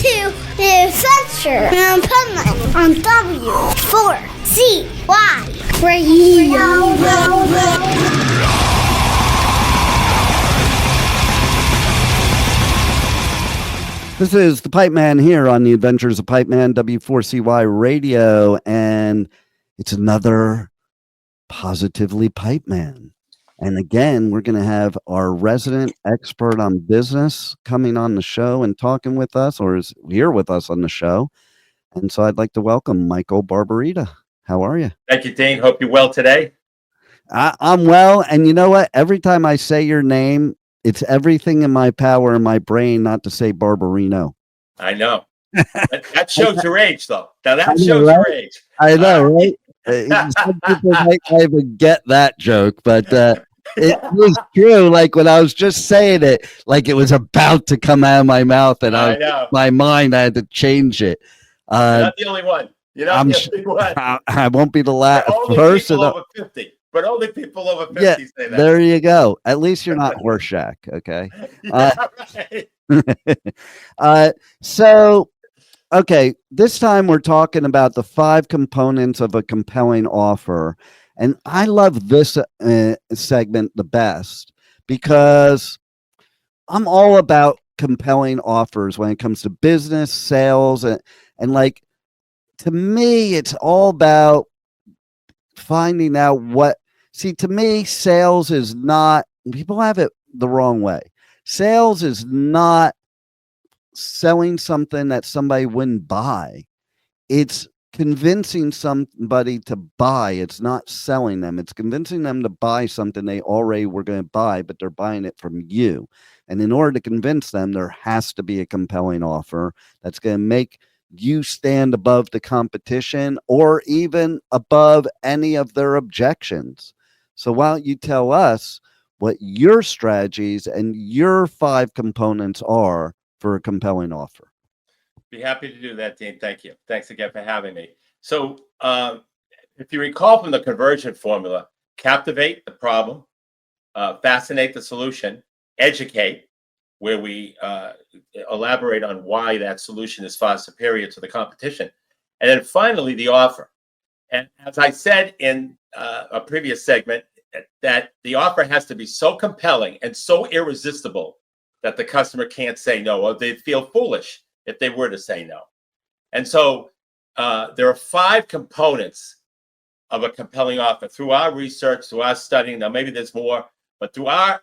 to the adventure in Pipeman on W4CY Radio. This is the Pipeman here on the Adventures of Pipeman, W4CY Radio, and it's another Positively Pipeman. And again, we're going to have our resident expert on business coming on the show and talking with us, or is here with us on the show. And so I'd like to welcome Michael Barbarita. How are you? Thank you, Dean. Hope you're well today. I'm well. And you know what? Every time I say your name, it's everything in my power in my brain not to say Barbarino. I know. That shows your age, though. Now that shows your age. I know, right? Some people might not even get that joke, but it was true. Like when I was just saying it, like it was about to come out of my mouth, and my mind, I had to change it. You're not the only one. You're not the only one. I won't be the last person. Over 50. But only people over 50 say that. There you go. At least you're not Horseshack, okay? Right. So, okay, this time we're talking about the 5 components of a compelling offer. And I love this segment the best because I'm all about compelling offers when it comes to business, sales, and like, to me, it's all about finding out to me, sales is not, people have it the wrong way. Sales is not selling something that somebody wouldn't buy. It's convincing somebody to buy. It's not selling them. It's convincing them to buy something they already were going to buy, but they're buying it from you. And in order to convince them, there has to be a compelling offer that's going to make you stand above the competition or even above any of their objections. So why don't you tell us what your strategies and your 5 components are for a compelling offer? Be happy to do that, Dean. Thank you. Thanks again for having me. So if you recall from the conversion formula, captivate the problem, fascinate the solution, educate, where we elaborate on why that solution is far superior to the competition. And then finally, the offer. And as I said in a previous segment, that the offer has to be so compelling and so irresistible that the customer can't say no, or they'd feel foolish if they were to say no. And so there are 5 components of a compelling offer. Through our research, through our studying, now maybe there's more, but through our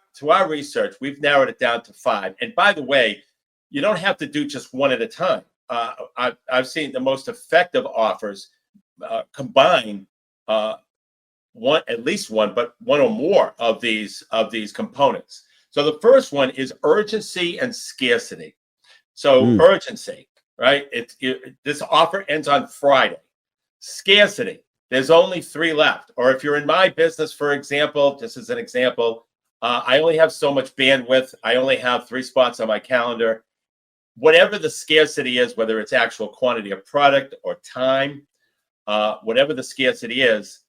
research, we've narrowed it down to 5. And by the way, you don't have to do just one at a time. I've seen the most effective offers combine at least one, but one or more of these components. So the first one is urgency and scarcity. So urgency, right? This offer ends on Friday. Scarcity, there's only 3 left. Or if you're in my business, for example, just as an example, I only have so much bandwidth. I only have 3 spots on my calendar. Whatever the scarcity is, whether it's actual quantity of product or time, whatever the scarcity is,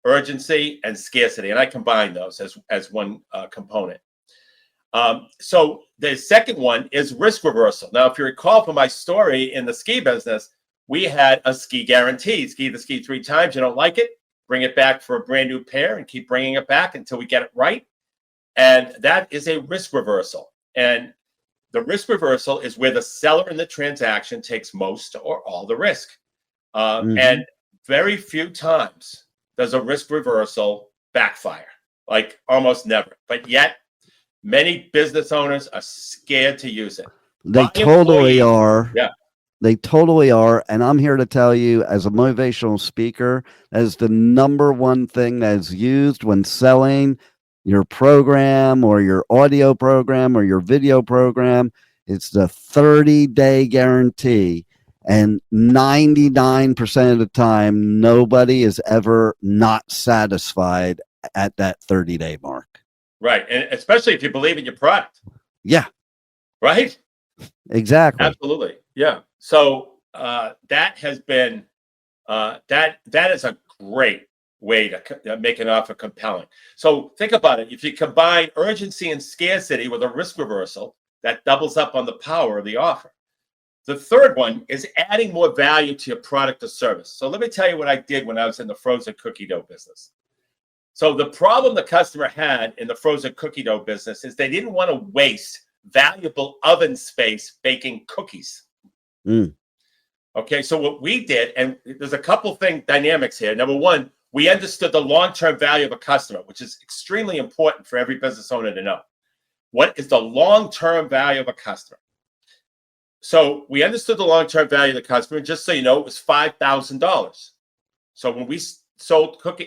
urgency and scarcity. And I combine those as one component. So the second one is risk reversal. Now, if you recall from my story in the ski business, we had a ski guarantee. Ski the ski 3 times. You don't like it, bring it back for a brand new pair and keep bringing it back until we get it right. And that is a risk reversal. And the risk reversal is where the seller in the transaction takes most or all the risk. And very few times does a risk reversal backfire, like almost never. But yet, many business owners are scared to use it. They totally are. Yeah. They totally are. And I'm here to tell you, as a motivational speaker, that is the number one thing that is used when selling your program or your audio program or your video program. It's the 30-day guarantee. And 99% of the time, nobody is ever not satisfied at that 30-day mark. Right. And especially if you believe in your product. Yeah. Right? Exactly. Absolutely. Yeah. So that has been, that is a great way to make an offer compelling. So think about it. If you combine urgency and scarcity with a risk reversal, that doubles up on the power of the offer. The third one is adding more value to your product or service. So let me tell you what I did when I was in the frozen cookie dough business. So the problem the customer had in the frozen cookie dough business is they didn't want to waste valuable oven space baking cookies. Okay, so what we did, and there's a couple dynamics here. Number one, we understood the long-term value of a customer, which is extremely important for every business owner to know. What is the long-term value of a customer? So we understood the long-term value of the customer. Just so you know, it was $5,000. So when we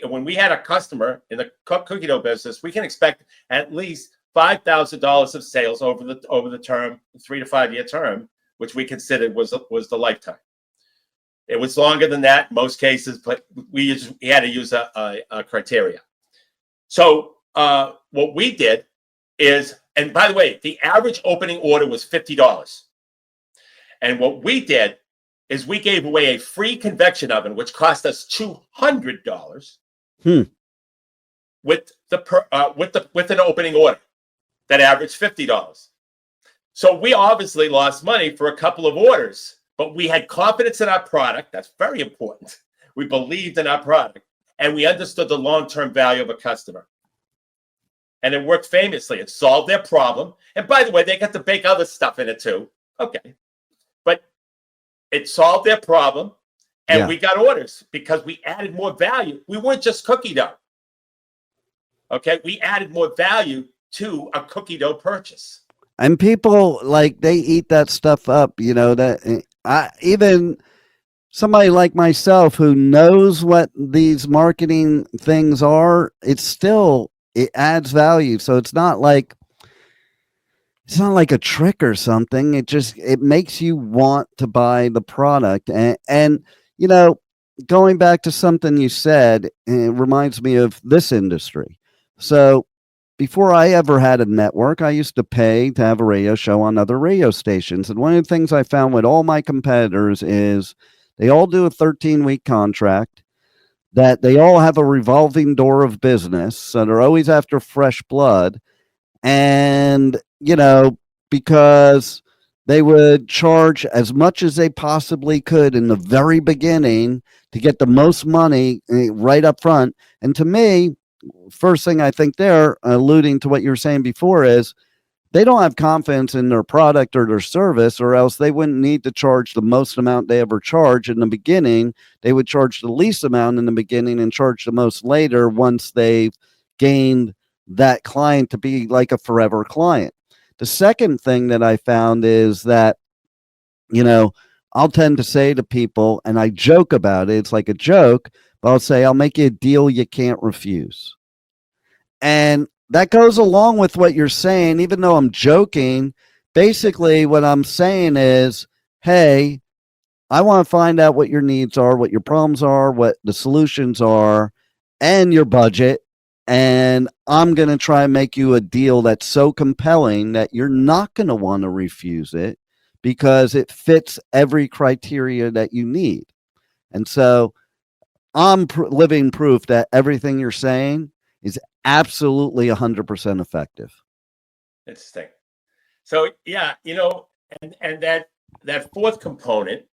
when we had a customer in the cookie dough business, we can expect at least $5,000 of sales over the term, 3 to 5 year term, which we considered was the lifetime. It was longer than that in most cases, but we had to use a criteria. So what we did is, and by the way, the average opening order was $50. And what we did is we gave away a free convection oven, which cost us $200 with an opening order that averaged $50. So we obviously lost money for a couple of orders, but we had confidence in our product. That's very important. We believed in our product, and we understood the long-term value of a customer. And it worked famously. It solved their problem. And by the way, they got to bake other stuff in it too. Okay. But it solved their problem, and we got orders because we added more value. We weren't just cookie dough. Okay. We added more value to a cookie dough purchase. And people, like, they eat that stuff up, you know, that even somebody like myself who knows what these marketing things are, it adds value. So it's not like a trick or something. It makes you want to buy the product. And you know, going back to something you said, it reminds me of this industry. So before I ever had a network, I used to pay to have a radio show on other radio stations. And one of the things I found with all my competitors is they all do a 13-week contract, that they all have a revolving door of business. So they're always after fresh blood. And, you know, because they would charge as much as they possibly could in the very beginning to get the most money right up front. And to me, first thing I think they're alluding to what you were saying before is they don't have confidence in their product or their service, or else they wouldn't need to charge the most amount they ever charge in the beginning. They would charge the least amount in the beginning and charge the most later once they've gained that client to be like a forever client. The second thing that I found is that, you know, I'll tend to say to people, and I joke about it, it's like a joke, but I'll say, I'll make you a deal you can't refuse. And that goes along with what you're saying, even though I'm joking. Basically, what I'm saying is, hey, I want to find out what your needs are, what your problems are, what the solutions are, and your budget. And I'm going to try and make you a deal that's so compelling that you're not going to want to refuse it because it fits every criteria that you need. And so I'm living proof that everything you're saying is absolutely 100% effective. Interesting. So, yeah, you know, and that fourth component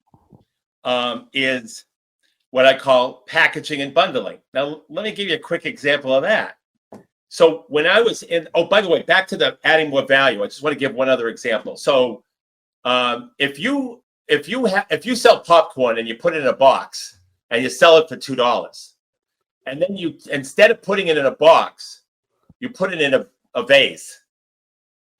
is what I call packaging and bundling. Now, let me give you a quick example of that. So when I was by the way, back to the adding more value, I just want to give one other example. So if you sell popcorn and you put it in a box and you sell it for $2, and then you, instead of putting it in a box, you put it in a vase.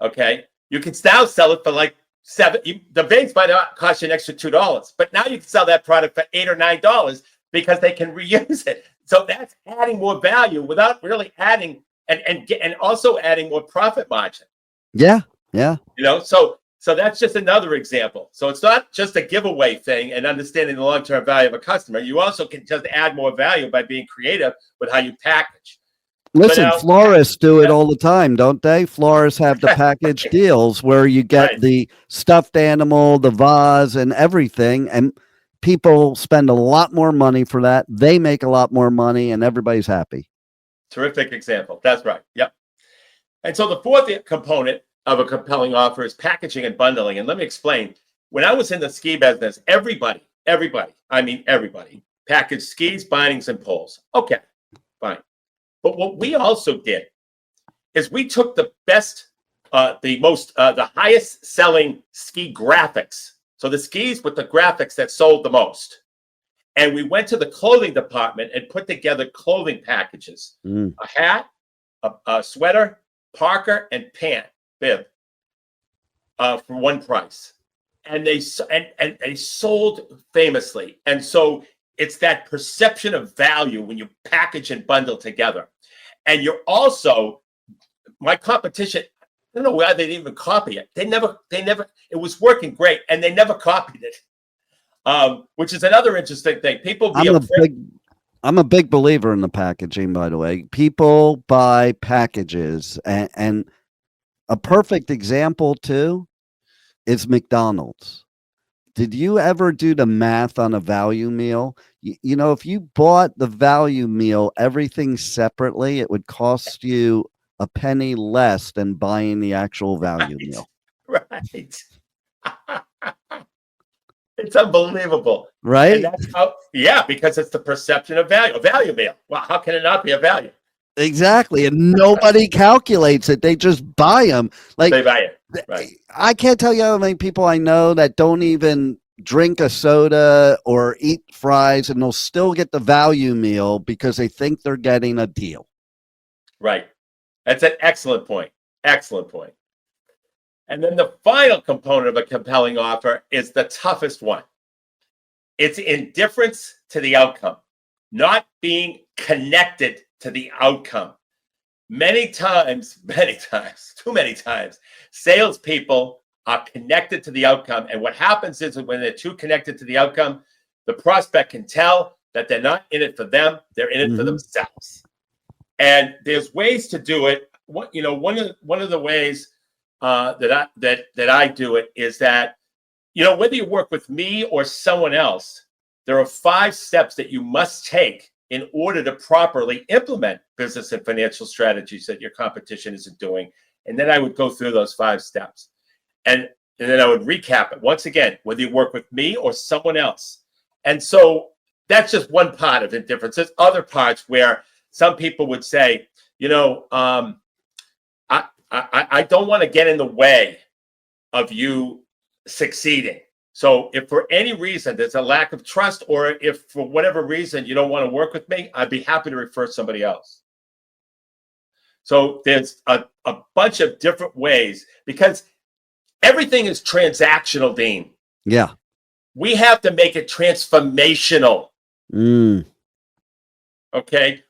Okay, you can now sell it for like the vase might not cost you an extra $2, but now you can sell that product for $8 or $9 because they can reuse it. So that's adding more value without really adding and also adding more profit margin. Yeah. You know, so that's just another example. So it's not just a giveaway thing and understanding the long-term value of a customer. You also can just add more value by being creative with how you package. Listen, florists do it all the time, don't they? Florists have the package deals where you get the stuffed animal, the vase, and everything. And people spend a lot more money for that. They make a lot more money, and everybody's happy. Terrific example. That's right. Yep. And so the fourth component of a compelling offer is packaging and bundling. And let me explain. when I was in the ski business, everybody, I mean, everybody packaged skis, bindings, and poles. Okay, fine. But what we also did is we took the best, the highest selling ski graphics. So the skis with the graphics that sold the most. And we went to the clothing department and put together clothing packages, a hat, a sweater, parka, and bib for one price. And they sold famously. And so it's that perception of value when you package and bundle together. And you're also, my competition, I don't know why they didn't even copy it. They never, it was working great and they never copied it. Which is another interesting thing. I'm a big believer in the packaging, by the way. People buy packages, and a perfect example too is McDonald's. Did you ever do the math on a value meal? You know, if you bought the value meal, everything separately, it would cost you a penny less than buying the actual value meal. Right. It's unbelievable. Right? And that's how, because it's the perception of value. A value meal. Well, how can it not be a value? Exactly. And nobody calculates it. They just buy them. Like, they buy it. Right. I can't tell you how many people I know that don't even drink a soda or eat fries, and they'll still get the value meal because they think they're getting a deal. Right. That's an excellent point. Excellent point. And then the final component of a compelling offer is the toughest one. It's indifference to the outcome, not being connected to the outcome. Many times, too many times, salespeople are connected to the outcome. And what happens is that when they're too connected to the outcome, the prospect can tell that they're not in it for them, they're in it for themselves. And there's ways to do it. One of the ways that I do it is that, whether you work with me or someone else, there are 5 steps that you must take in order to properly implement business and financial strategies that your competition isn't doing. And then I would go through those 5 steps. And then I would recap it once again, whether you work with me or someone else. And so that's just one part of indifference. There's other parts where some people would say, I don't want to get in the way of you succeeding. So if for any reason there's a lack of trust, or if for whatever reason you don't want to work with me, I'd be happy to refer somebody else. So there's a bunch of different ways, because everything is transactional, Dean. Yeah. We have to make it transformational. Okay.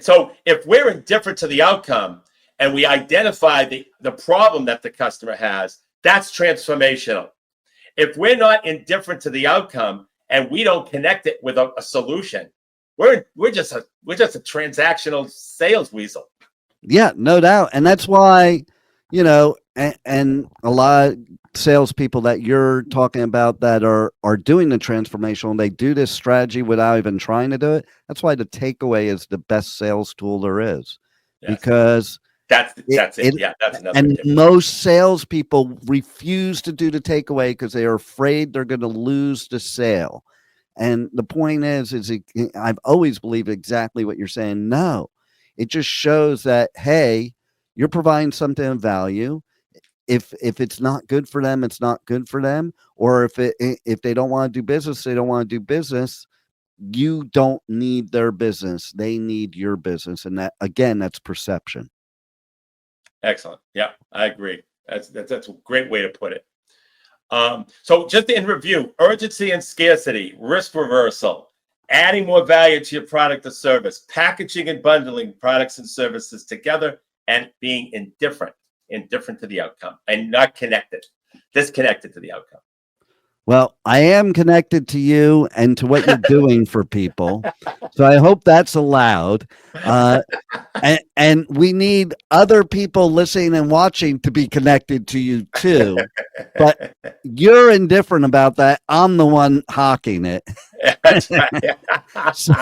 So if we're indifferent to the outcome and we identify the problem that the customer has, that's transformational. If we're not indifferent to the outcome and we don't connect it with a solution, we're just a transactional sales weasel. Yeah, no doubt. And that's why, and a lot of salespeople that you're talking about that are doing the transformational, and they do this strategy without even trying to do it. That's why the takeaway is the best sales tool there is. Yes. Because that's it. Yeah, that's another. And most salespeople refuse to do the takeaway because they are afraid they're going to lose the sale. And the point is I've always believed exactly what you're saying. No, it just shows that, hey, you're providing something of value. If it's not good for them, it's not good for them. Or if they don't want to do business, they don't want to do business. You don't need their business. They need your business. And that, again, that's perception. Excellent. Yeah, I agree. That's a great way to put it. So just in review: urgency and scarcity, risk reversal, adding more value to your product or service, packaging and bundling products and services together, and being indifferent to the outcome and not disconnected to the outcome. Well, I am connected to you and to what you're doing for people. So I hope that's allowed. And we need other people listening and watching to be connected to you too. But you're indifferent about that. I'm the one hawking it. That's right. So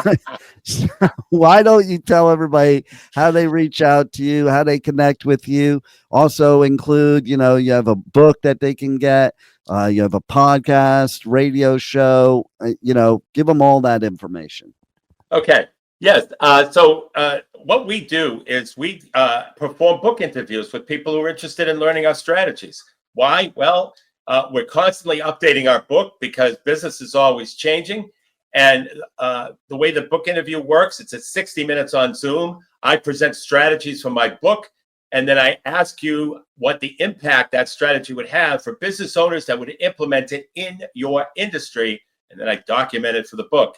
why don't you tell everybody how they reach out to you, how they connect with you? Also include, you have a book that they can get. You have a podcast, radio show, give them all that information. Okay. Yes. So what we do is we perform book interviews with people who are interested in learning our strategies. Why? Well, we're constantly updating our book because business is always changing. And the way the book interview works, it's at 60 minutes on Zoom. I present strategies from my book, and then I ask you what the impact that strategy would have for business owners that would implement it in your industry. And then I document it for the book.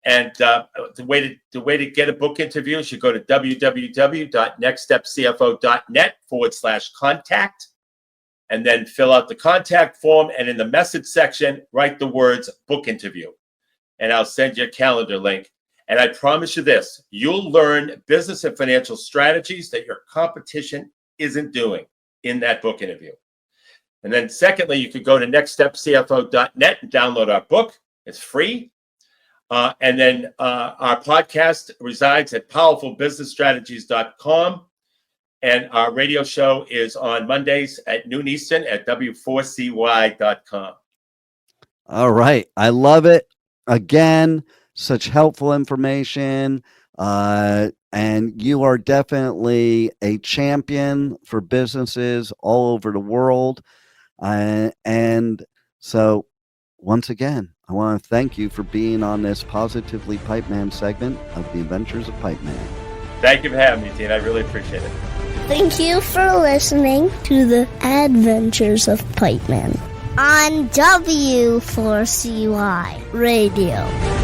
And the way to get a book interview is you go to www.nextstepcfo.net/contact, and then fill out the contact form. And in the message section, write the words book interview. And I'll send you a calendar link. And I promise you this, you'll learn business and financial strategies that your competition isn't doing in that book interview. And then secondly, you could go to nextstepcfo.net and download our book. It's free. And then our podcast resides at powerfulbusinessstrategies.com. And our radio show is on Mondays at noon Eastern at w4cy.com. All right. I love it. Again, such helpful information. And you are definitely a champion for businesses all over the world. And so, once again, I want to thank you for being on this Positively Pipeman segment of the Adventures of Pipeman. Thank you for having me, Dean. I really appreciate it. Thank you for listening to the Adventures of Pipeman on W4CY Radio.